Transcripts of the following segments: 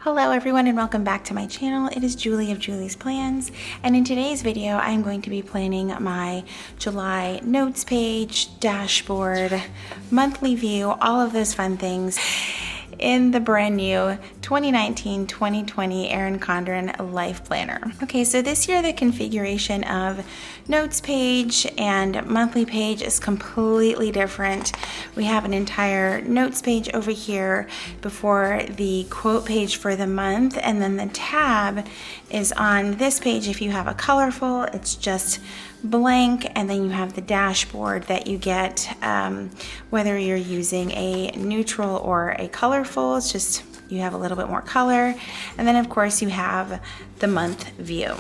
Hello everyone and welcome back to my channel. It is Julie of Julie's Plans, and in today's video I'm going to be planning my July notes page, dashboard, monthly view, all of those fun things in the brand new 2019-2020 Erin Condren Life Planner. Okay, so this year the configuration of notes page and monthly page is completely different. We have an entire notes page over here before the quote page for the month, and then the tab is on this page. If you have a colorful, it's just blank, and then you have the dashboard that you get whether you're using a neutral or a colorful. It's just you have a little bit more color, and then of course you have the month view.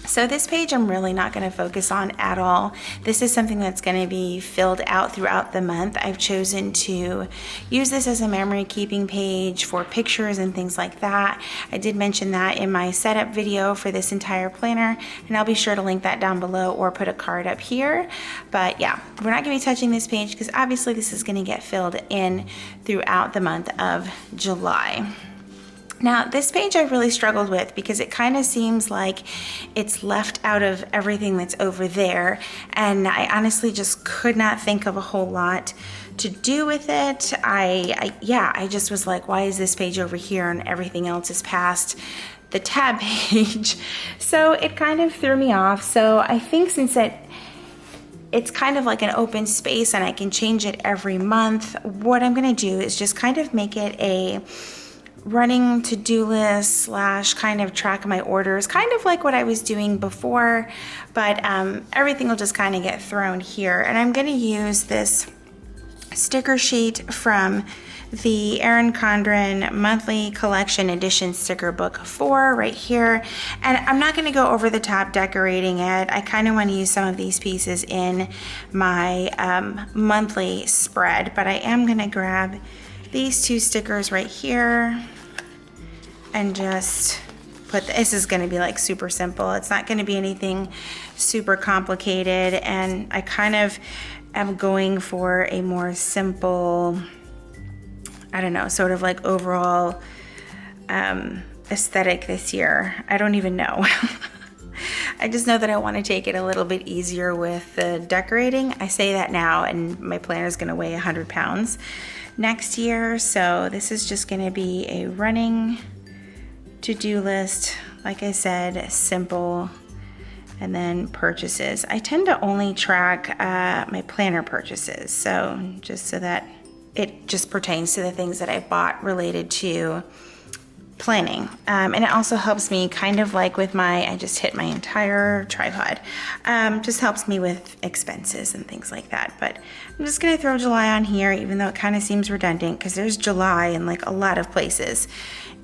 So this page I'm really not going to focus on at all. This is something that's going to be filled out throughout the month. I've chosen to use this as a memory keeping page for pictures and things like that. I did mention that in my setup video for this entire planner, and I'll be sure to link that down below or put a card up here. But yeah, we're not going to be touching this page because obviously this is going to get filled in throughout the month of July. Now, this page I really struggled with because it kind of seems like it's left out of everything that's over there, and I honestly just could not think of a whole lot to do with it. I just was like, why is this page over here and everything else is past the tab page? So it kind of threw me off. So I think since it's kind of like an open space and I can change it every month, what I'm gonna do is just kind of make it a running to-do list slash kind of track my orders, kind of like what I was doing before, but everything will just kind of get thrown here. And I'm going to use this sticker sheet from the Erin Condren Monthly Collection Edition Sticker Book 4 right here. And I'm not going to go over the top decorating it. I kind of want to use some of these pieces in my monthly spread, but I am going to grab these two stickers right here and just put this is going to be like super simple. It's not going to be anything super complicated, and I kind of am going for a more simple, I don't know, sort of like overall aesthetic this year. I don't even know. I just know that I want to take it a little bit easier with the decorating. I say that now, and my planner is going to weigh 100 pounds next year. So this is just going to be a running to-do list. Like I said, simple, and then purchases. I tend to only track my planner purchases. So just so that it just pertains to the things that I bought related to planning. And it also helps me kind of like with I just hit my entire tripod, just helps me with expenses and things like that. But I'm just gonna throw July on here, even though it kind of seems redundant because there's July in like a lot of places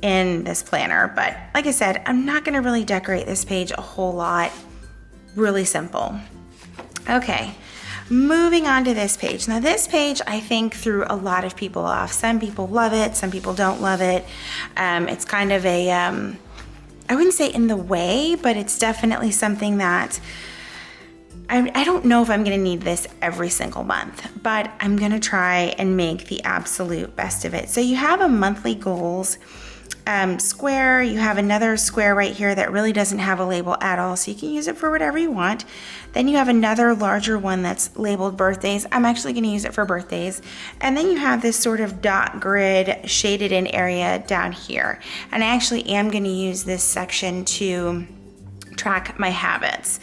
in this planner. But like I said, I'm not gonna really decorate this page a whole lot. Really simple. Okay. Moving on to this page. Now this page I think threw a lot of people off. Some people love it, some people don't love it. It's kind of a, I wouldn't say in the way, but it's definitely something that I don't know if I'm gonna need this every single month, but I'm gonna try and make the absolute best of it. So you have a monthly goals square. You have another square right here that really doesn't have a label at all, so you can use it for whatever you want. Then you have another larger one that's labeled birthdays. I'm actually going to use it for birthdays. And then you have this sort of dot grid shaded in area down here. And I actually am going to use this section to track my habits.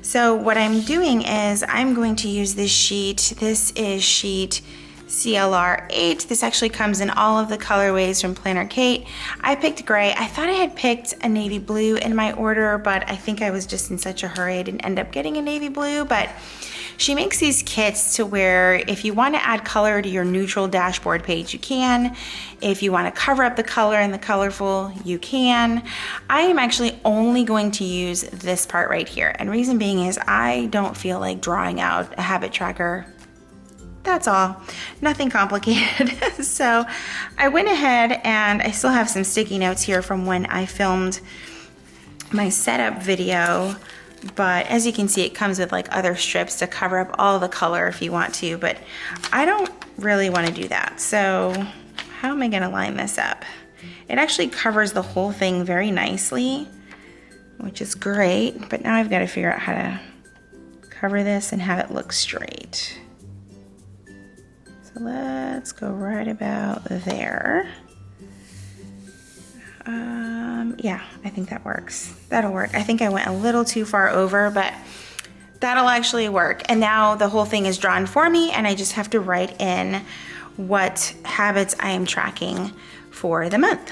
So what I'm doing is I'm going to use this sheet. This is sheet CLR 8. This actually comes in all of the colorways from Planner Kate. I picked gray. I thought I had picked a navy blue in my order, but I think I was just in such a hurry I didn't end up getting a navy blue. But she makes these kits to where if you want to add color to your neutral dashboard page, you can. If you want to cover up the color in the colorful, you can. I am actually only going to use this part right here. And reason being is I don't feel like drawing out a habit tracker. That's all, nothing complicated. So I went ahead and I still have some sticky notes here from when I filmed my setup video, but as you can see, it comes with like other strips to cover up all the color if you want to, but I don't really want to do that. So how am I going to line this up? it actually covers the whole thing very nicely, which is great. But now I've got to figure out how to cover this and have it look straight. So let's go right about there. Yeah, I think that works. That'll work. I think I went a little too far over, but that'll actually work. And now the whole thing is drawn for me, and I just have to write in what habits I am tracking for the month.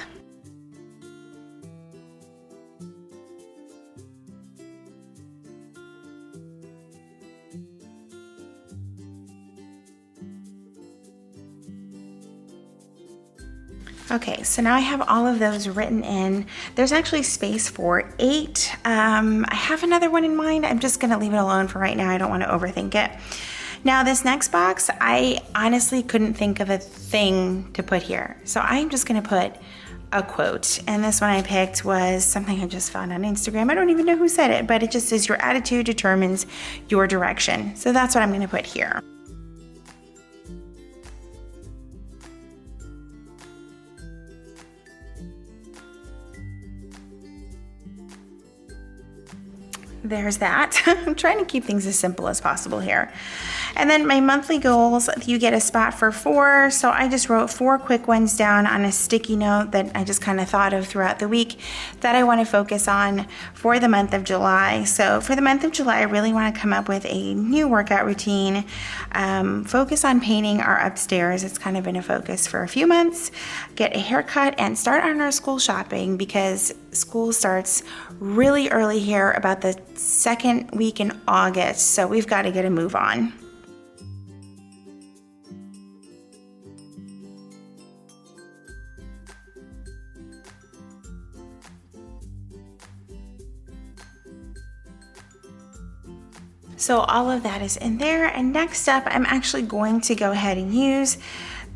Okay, so now I have all of those written in. There's actually space for 8. I have another one in mind. I'm just gonna leave it alone for right now. I don't wanna overthink it. Now this next box, I honestly couldn't think of a thing to put here. So I'm just gonna put a quote. And this one I picked was something I just found on Instagram. I don't even know who said it, but it just says your attitude determines your direction. So that's what I'm gonna put here. There's that. I'm trying to keep things as simple as possible here. And then my monthly goals, you get a spot for 4. So I just wrote 4 quick ones down on a sticky note that I just kind of thought of throughout the week that I want to focus on for the month of July. So for the month of July, I really want to come up with a new workout routine, focus on painting our upstairs. It's kind of been a focus for a few months. Get a haircut and start on our school shopping because school starts really early here, about the 2nd week in August. So we've got to get a move on. So all of that is in there. And next up, I'm actually going to go ahead and use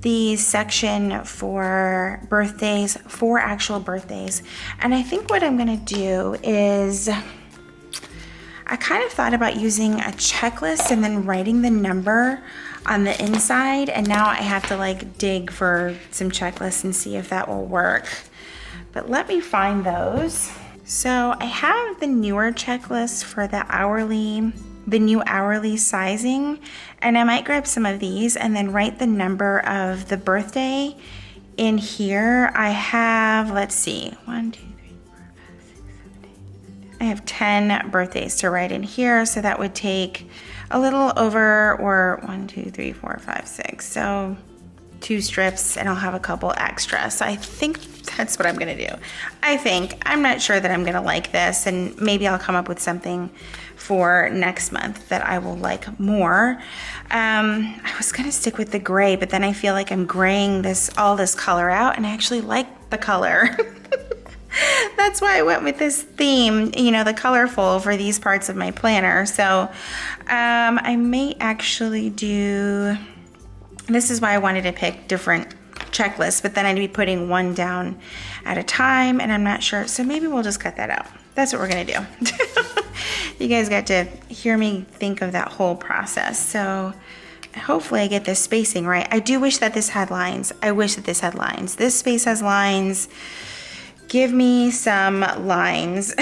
the section for birthdays, for actual birthdays. And I think what I'm gonna do is, I kind of thought about using a checklist and then writing the number on the inside. And now I have to like dig for some checklists and see if that will work. But let me find those. So I have the newer checklist for the new hourly sizing, and I might grab some of these and then write the number of the birthday in here. I have, let's see, 1, 2, 3, 4, 5, 6, 7, 8. I have 10 birthdays to write in here, so that would take a little over, or 1, 2, 3, 4, 5, 6. So 2 strips, and I'll have a couple extra. So I think that's what I'm gonna do. I'm not sure that I'm gonna like this, and maybe I'll come up with something for next month that I will like more. I was gonna stick with the gray, but then I feel like I'm graying all this color out, and I actually like the color. That's why I went with this theme, you know, the colorful for these parts of my planner. So I may actually do, this is why I wanted to pick different checklists, but then I'd be putting one down at a time, and I'm not sure. So maybe we'll just cut that out. That's what we're gonna do. You guys got to hear me think of that whole process. So hopefully I get this spacing right. I do wish that this had lines. I wish that this had lines. This space has lines. Give me some lines.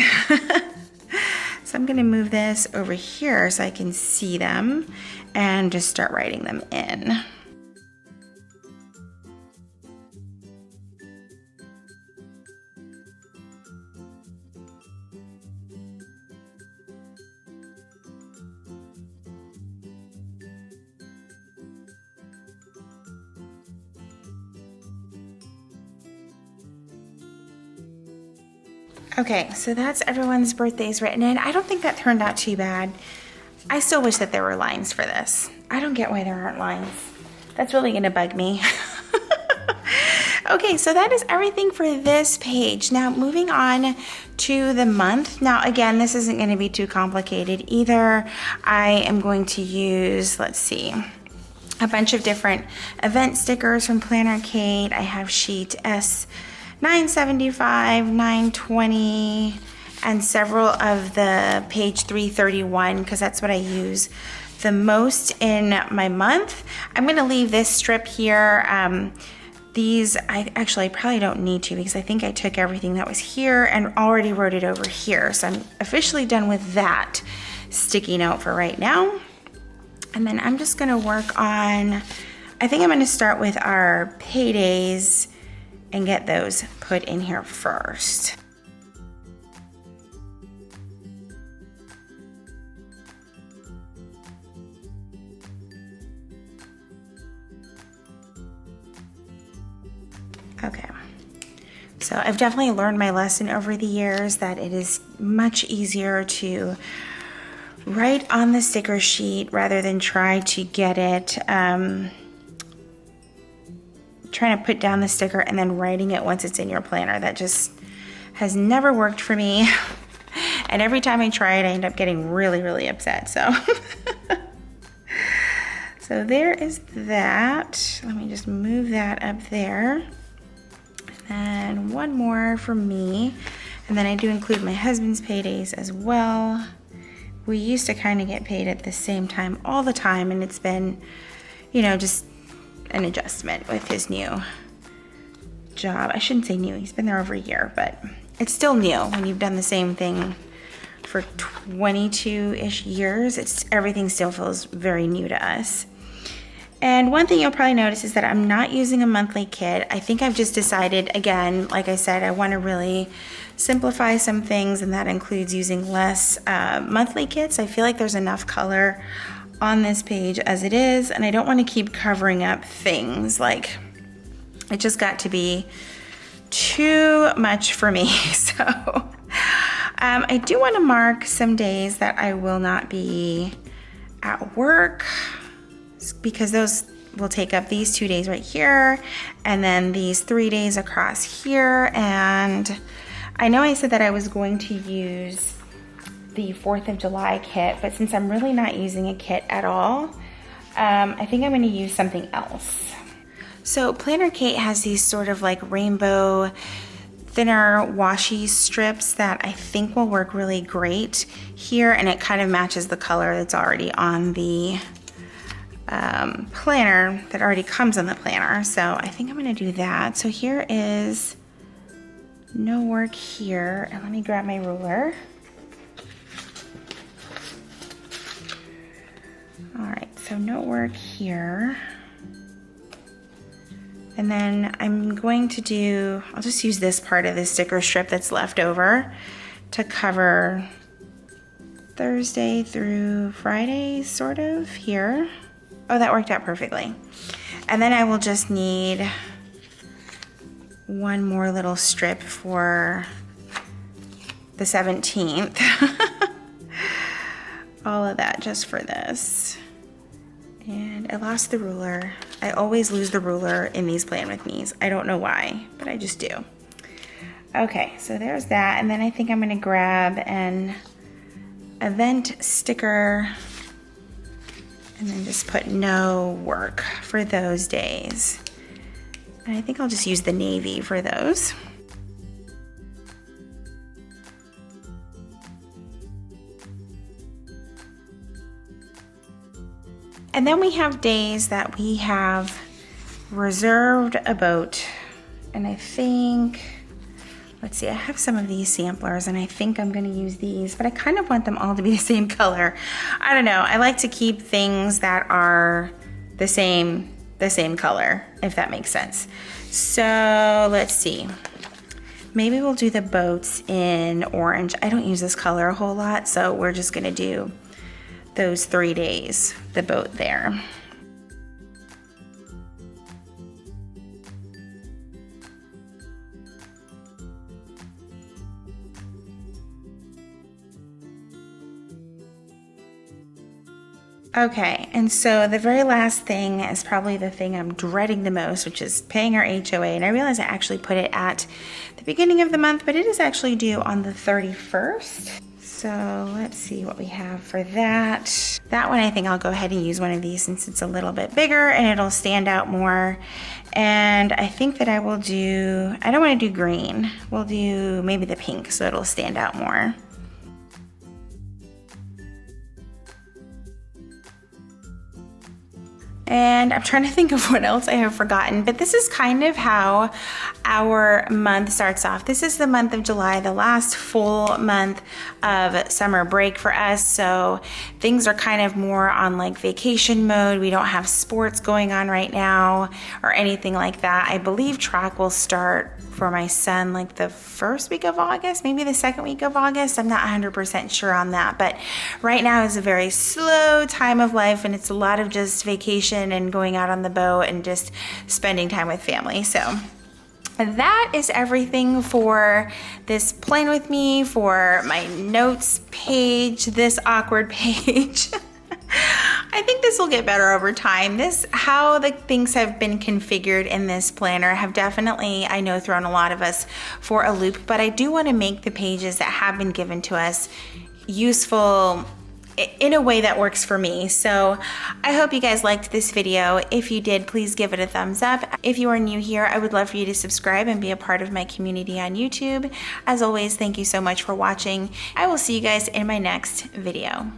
So I'm gonna move this over here so I can see them and just start writing them in. Okay, so that's everyone's birthdays written in. I don't think that turned out too bad. I still wish that there were lines for this. I don't get why there aren't lines. That's really gonna bug me. Okay, so that is everything for this page. Now moving on to the month. Now again, this isn't gonna be too complicated either. I am going to use, let's see, a bunch of different event stickers from Planner Kate. I have sheet S 975, 920, and several of the page 331, because that's what I use the most in my month. I'm gonna leave this strip here These, I probably don't need to because I think I took everything that was here and already wrote it over here. So I'm officially done with that sticky note for right now. And then I'm just gonna work on, I think I'm gonna start with our paydays and get those put in here first. Okay, so I've definitely learned my lesson over the years that it is much easier to write on the sticker sheet rather than try to get it, trying to put down the sticker and then writing it once it's in your planner. That just has never worked for me. And every time I try it, I end up getting really, really upset, so. So there is that. Let me just move that up there. And one more for me. And then I do include my husband's paydays as well. We used to kind of get paid at the same time all the time, and it's been, you know, just an adjustment with his new job. I shouldn't say new, he's been there over a year, but it's still new when you've done the same thing for 22-ish years. Everything still feels very new to us. And one thing you'll probably notice is that I'm not using a monthly kit. I think I've just decided, again, like I said, I want to really simplify some things, and that includes using less monthly kits. I feel like there's enough color on this page as it is, and I don't want to keep covering up things. Like, it just got to be too much for me. So I do want to mark some days that I will not be at work, because those will take up these 2 days right here and then these 3 days across here. And I know I said that I was going to use the 4th of July kit, but since I'm really not using a kit at all, I think I'm going to use something else. So Planner Kate has these sort of like rainbow thinner washi strips that I think will work really great here, and it kind of matches the color that's already on the planner, that already comes on the planner. So I think I'm gonna do that. So here is no work here, and let me grab my ruler. All right, so no work here. And then I'm going to do, I'll just use this part of the sticker strip that's left over to cover Thursday through Friday, sort of, here. Oh, that worked out perfectly. And then I will just need one more little strip for the 17th. All of that just for this. And I lost the ruler. I always lose the ruler in these Plan With Me's. I don't know why, but I just do. Okay, so there's that. And then I think I'm gonna grab an event sticker and then just put no work for those days. And I think I'll just use the navy for those. And then we have days that we have reserved a boat. And I think, let's see, I have some of these samplers and I think I'm gonna use these, but I kind of want them all to be the same color. I don't know, I like to keep things that are the same color, if that makes sense. So let's see. Maybe we'll do the boats in orange. I don't use this color a whole lot, so we're just gonna do those 3 days, the boat there. Okay, and so the very last thing is probably the thing I'm dreading the most, which is paying our HOA. And I realize I actually put it at the beginning of the month, but it is actually due on the 31st. So let's see what we have for that. That one, I think I'll go ahead and use one of these since it's a little bit bigger and it'll stand out more. And I think that I will do, I don't want to do green. We'll do maybe the pink so it'll stand out more. And I'm trying to think of what else I have forgotten, but this is kind of how our month starts off. This is the month of July, the last full month of summer break for us. So things are kind of more on like vacation mode. We don't have sports going on right now or anything like that. I believe track will start for my son like the first week of August, maybe the second week of August. I'm not 100% sure on that, but right now is a very slow time of life, and it's a lot of just vacation and going out on the boat and just spending time with family. So that is everything for this plan with me, for my notes page, this awkward page. I think this will get better over time. How the things have been configured in this planner have definitely, I know, thrown a lot of us for a loop, but I do want to make the pages that have been given to us useful in a way that works for me. So I hope you guys liked this video. If you did, please give it a thumbs up. If you are new here, I would love for you to subscribe and be a part of my community on YouTube. As always, thank you so much for watching. I will see you guys in my next video.